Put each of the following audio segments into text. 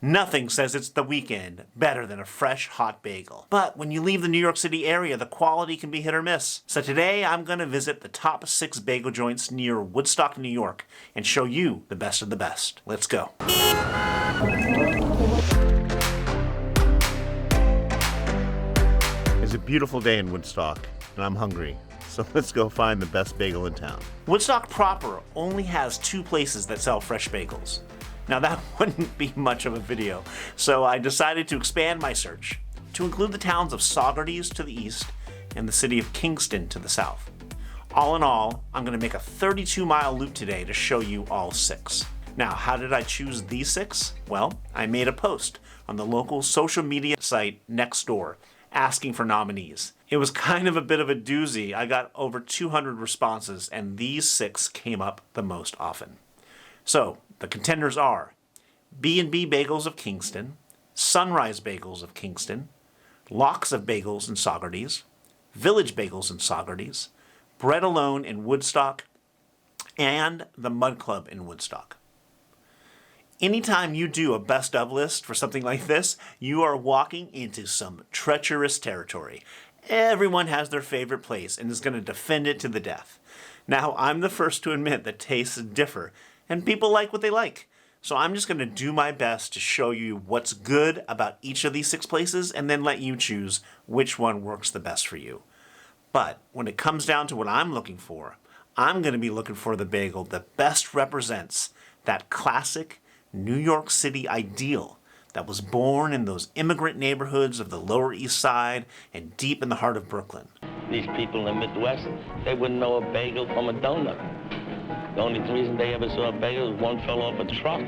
Nothing says it's the weekend better than a fresh, hot bagel. But when you leave the New York City area, the quality can be hit or miss. So today I'm going to visit the top 6 bagel joints near Woodstock, New York, and show you the best of the best. Let's go. It's a beautiful day in Woodstock, and I'm hungry. So let's go find the best bagel in town. Woodstock proper only has 2 places that sell fresh bagels. Now that wouldn't be much of a video, so I decided to expand my search to include the towns of Saugerties to the east and the city of Kingston to the south. All in all, I'm going to make a 32-mile loop today to show you all 6. Now, how did I choose these 6? Well, I made a post on the local social media site Nextdoor asking for nominees. It was kind of a bit of a doozy. I got over 200 responses, and these 6 came up the most often. So, the contenders are BnB Bagels of Kingston, Sunrise Bagels of Kingston, Lox of Bagels in Saugerties, Village Bagels in Saugerties, Bread Alone in Woodstock, and the Mud Club in Woodstock. Anytime you do a best of list for something like this, you are walking into some treacherous territory. Everyone has their favorite place and is going to defend it to the death. Now, I'm the first to admit that tastes differ, and people like what they like. So I'm just going to do my best to show you what's good about each of these 6 places and then let you choose which one works the best for you. But when it comes down to what I'm looking for, I'm going to be looking for the bagel that best represents that classic New York City ideal that was born in those immigrant neighborhoods of the Lower East Side and deep in the heart of Brooklyn. These people in the Midwest, they wouldn't know a bagel from a donut. The only reason they ever saw a bagel was one fell off a truck.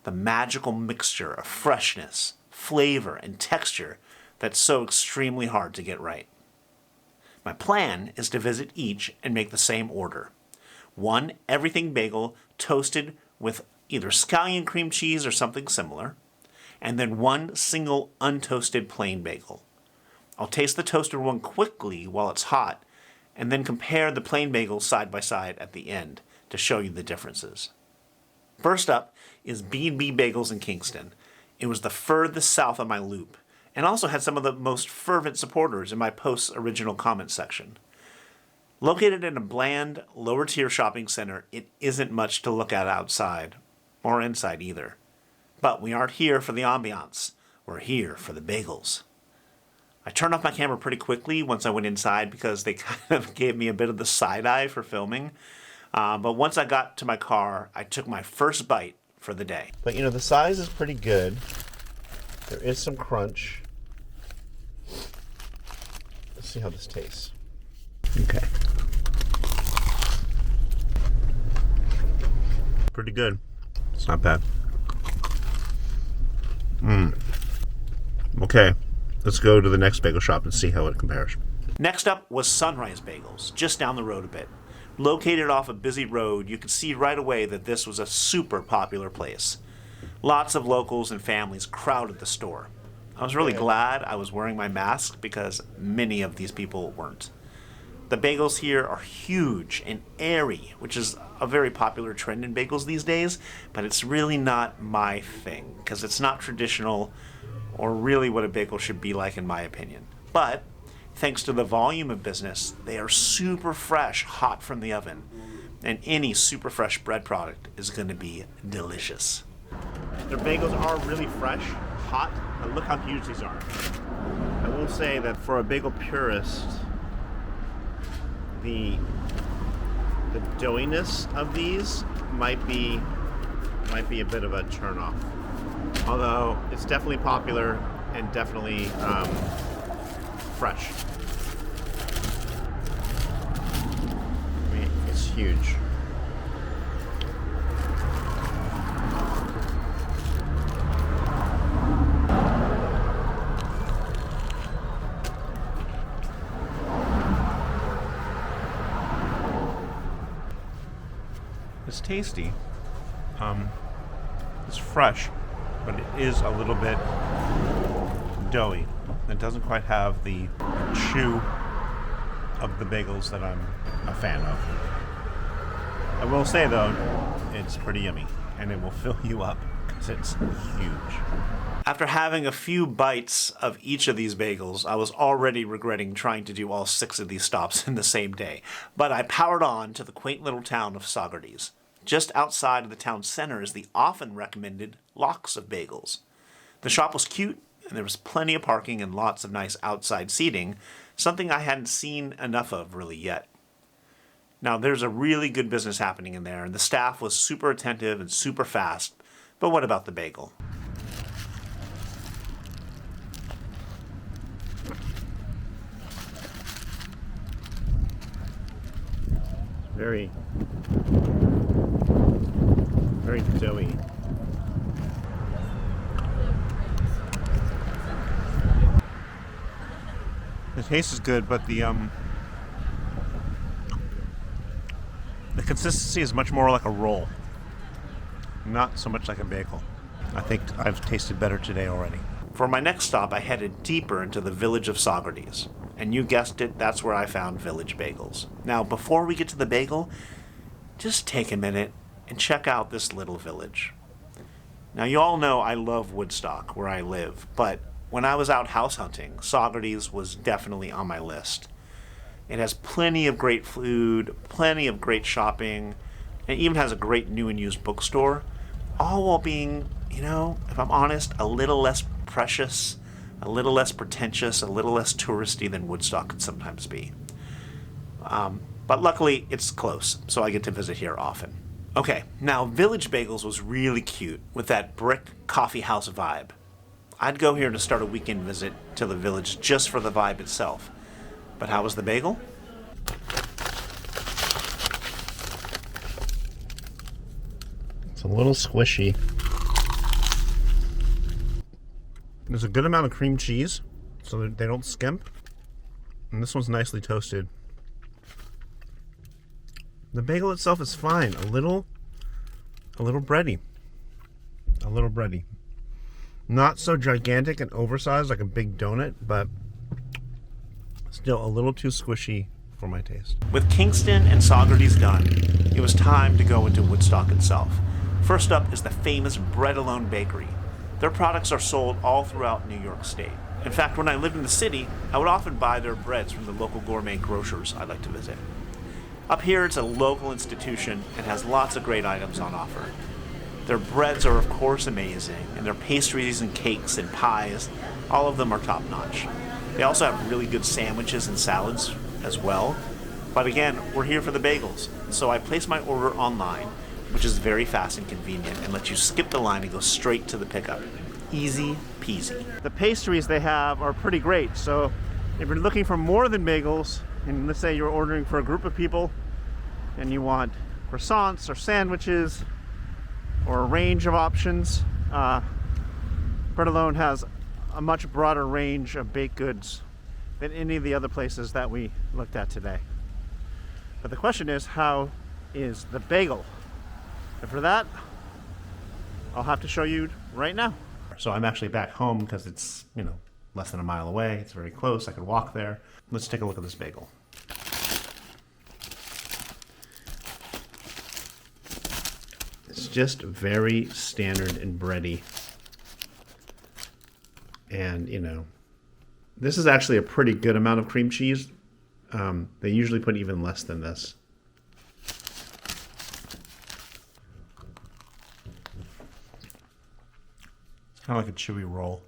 The magical mixture of freshness, flavor, and texture that's so extremely hard to get right. My plan is to visit each and make the same order. 1 everything bagel toasted with either scallion cream cheese or something similar, and then 1 single untoasted plain bagel. I'll taste the toasted one quickly while it's hot, and then compare the plain bagels side by side at the end to show you the differences. First up is BnB Bagels in Kingston. It was the furthest south of my loop, and also had some of the most fervent supporters in my post's original comment section. Located in a bland, lower-tier shopping center, it isn't much to look at outside, or inside either. But we aren't here for the ambiance. We're here for the bagels. I turned off my camera pretty quickly once I went inside because they kind of gave me a bit of the side-eye for filming. But once I got to my car, I took my first bite for the day. But you know, the size is pretty good. There is some crunch. Let's see how this tastes. Okay. Pretty good. It's not bad. Okay, let's go to the next bagel shop and see how it compares. Next up was Sunrise Bagels, just down the road a bit. Located off a busy road, you could see right away that this was a super popular place. Lots of locals and families crowded the store. I was really glad I was wearing my mask because many of these people weren't. The bagels here are huge and airy, which is a very popular trend in bagels these days, but it's really not my thing because it's not traditional or really what a bagel should be like in my opinion. But thanks to the volume of business, they are super fresh, hot from the oven. And any super fresh bread product is going to be delicious. Their bagels are really fresh, hot, and look how huge these are. I will say that for a bagel purist, the doughiness of these might be a bit of a turnoff. Although it's definitely popular and definitely fresh. I mean, it's huge. It's tasty. It's fresh, but it is a little bit doughy. It doesn't quite have the chew of the bagels that I'm a fan of. I will say though, it's pretty yummy and it will fill you up It's huge. After having a few bites of each of these bagels, I was already regretting trying to do all 6 of these stops in the same day. But I powered on to the quaint little town of Saugerties. Just outside of the town center is the often recommended Lox of Bagels. The shop was cute, and there was plenty of parking and lots of nice outside seating, something I hadn't seen enough of really yet. Now, there's a really good business happening in there, and the staff was super attentive and super fast. But what about the bagel? Very doughy. The taste is good, but the consistency is much more like a roll, not so much like a bagel. I think I've tasted better today already. For my next stop, I headed deeper into the village of Saugerties. And you guessed it, that's where I found Village Bagels. Now, before we get to the bagel, just take a minute and check out this little village. Now, you all know I love Woodstock, where I live, but when I was out house hunting, Saugerties was definitely on my list. It has plenty of great food, plenty of great shopping, and it even has a great new and used bookstore, all while being, if I'm honest, a little less precious, a little less pretentious, a little less touristy than Woodstock could sometimes be. But luckily, it's close, so I get to visit here often. Okay, now Village Bagels was really cute with that brick coffee house vibe. I'd go here to start a weekend visit to the village just for the vibe itself. But how was the bagel? It's a little squishy. There's a good amount of cream cheese, so that they don't skimp. And this one's nicely toasted. The bagel itself is fine. A little bready. A little bready. Not so gigantic and oversized like a big donut, but still a little too squishy for my taste. With Kingston and Saugerties done, it was time to go into Woodstock itself. First up is the famous Bread Alone Bakery. Their products are sold all throughout New York State. In fact, when I lived in the city, I would often buy their breads from the local gourmet grocers I like to visit. Up here, it's a local institution and has lots of great items on offer. Their breads are, of course, amazing, and their pastries and cakes and pies, all of them are top-notch. They also have really good sandwiches and salads as well. But again, we're here for the bagels, so I placed my order online, which is very fast and convenient and lets you skip the line and go straight to the pickup. Easy peasy. The pastries they have are pretty great, so if you're looking for more than bagels, and let's say you're ordering for a group of people and you want croissants or sandwiches or a range of options, Bread Alone has a much broader range of baked goods than any of the other places that we looked at today. But the question is, how is the bagel? And for that, I'll have to show you right now. So I'm actually back home because it's, less than a mile away. It's very close. I could walk there. Let's take a look at this bagel. It's just very standard and bready. And, this is actually a pretty good amount of cream cheese. They usually put even less than this. Kind of like a chewy roll.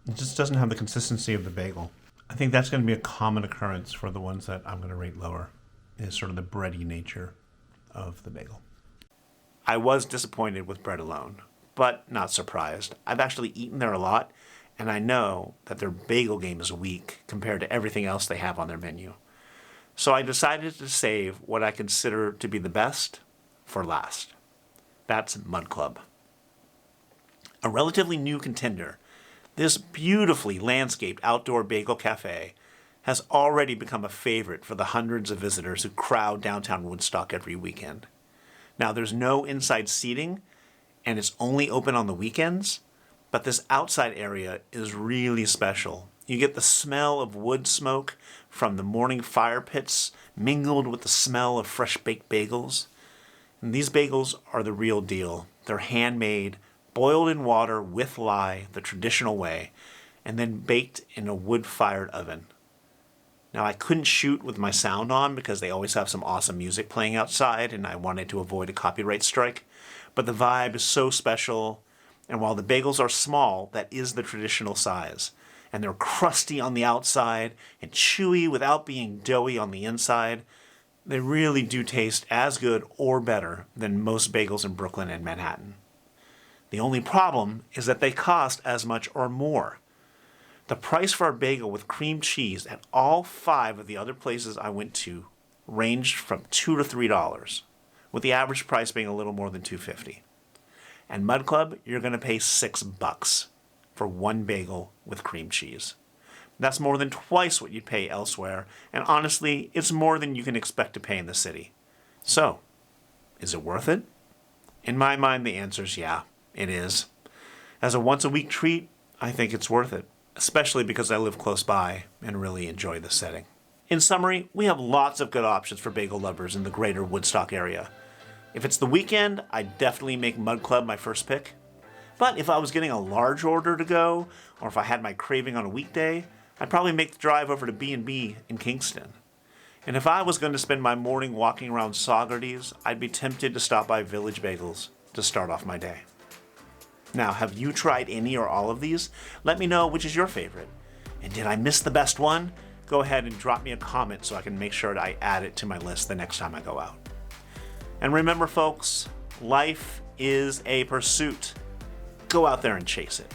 It just doesn't have the consistency of the bagel. I think that's going to be a common occurrence for the ones that I'm going to rate lower, is sort of the bready nature of the bagel. I was disappointed with Bread Alone, but not surprised. I've actually eaten there a lot, and I know that their bagel game is weak compared to everything else they have on their menu. So I decided to save what I consider to be the best for last. That's Mud Club. A relatively new contender, this beautifully landscaped outdoor bagel cafe has already become a favorite for the hundreds of visitors who crowd downtown Woodstock every weekend. Now, there's no inside seating, and it's only open on the weekends, but this outside area is really special. You get the smell of wood smoke from the morning fire pits mingled with the smell of fresh baked bagels. And these bagels are the real deal. They're handmade, boiled in water with lye, the traditional way, and then baked in a wood-fired oven. Now, I couldn't shoot with my sound on because they always have some awesome music playing outside, and I wanted to avoid a copyright strike. But the vibe is so special, and while the bagels are small, that is the traditional size. And they're crusty on the outside and chewy without being doughy on the inside. They really do taste as good or better than most bagels in Brooklyn and Manhattan. The only problem is that they cost as much or more. The price for a bagel with cream cheese at all 5 of the other places I went to ranged from $2 to $3, with the average price being a little more than $2.50. And Mud Club, you're going to pay $6 for one bagel with cream cheese. That's more than twice what you'd pay elsewhere, and honestly, it's more than you can expect to pay in the city. So, is it worth it? In my mind, the answer is yeah, it is. As a once-a-week treat, I think it's worth it, especially because I live close by and really enjoy the setting. In summary, we have lots of good options for bagel lovers in the greater Woodstock area. If it's the weekend, I'd definitely make Mud Club my first pick. But if I was getting a large order to go, or if I had my craving on a weekday, I'd probably make the drive over to BnB in Kingston. And if I was going to spend my morning walking around Saugerties, I'd be tempted to stop by Village Bagels to start off my day. Now, have you tried any or all of these? Let me know which is your favorite. And did I miss the best one? Go ahead and drop me a comment so I can make sure that I add it to my list the next time I go out. And remember, folks, life is a pursuit. Go out there and chase it.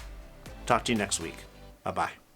Talk to you next week. Bye-bye.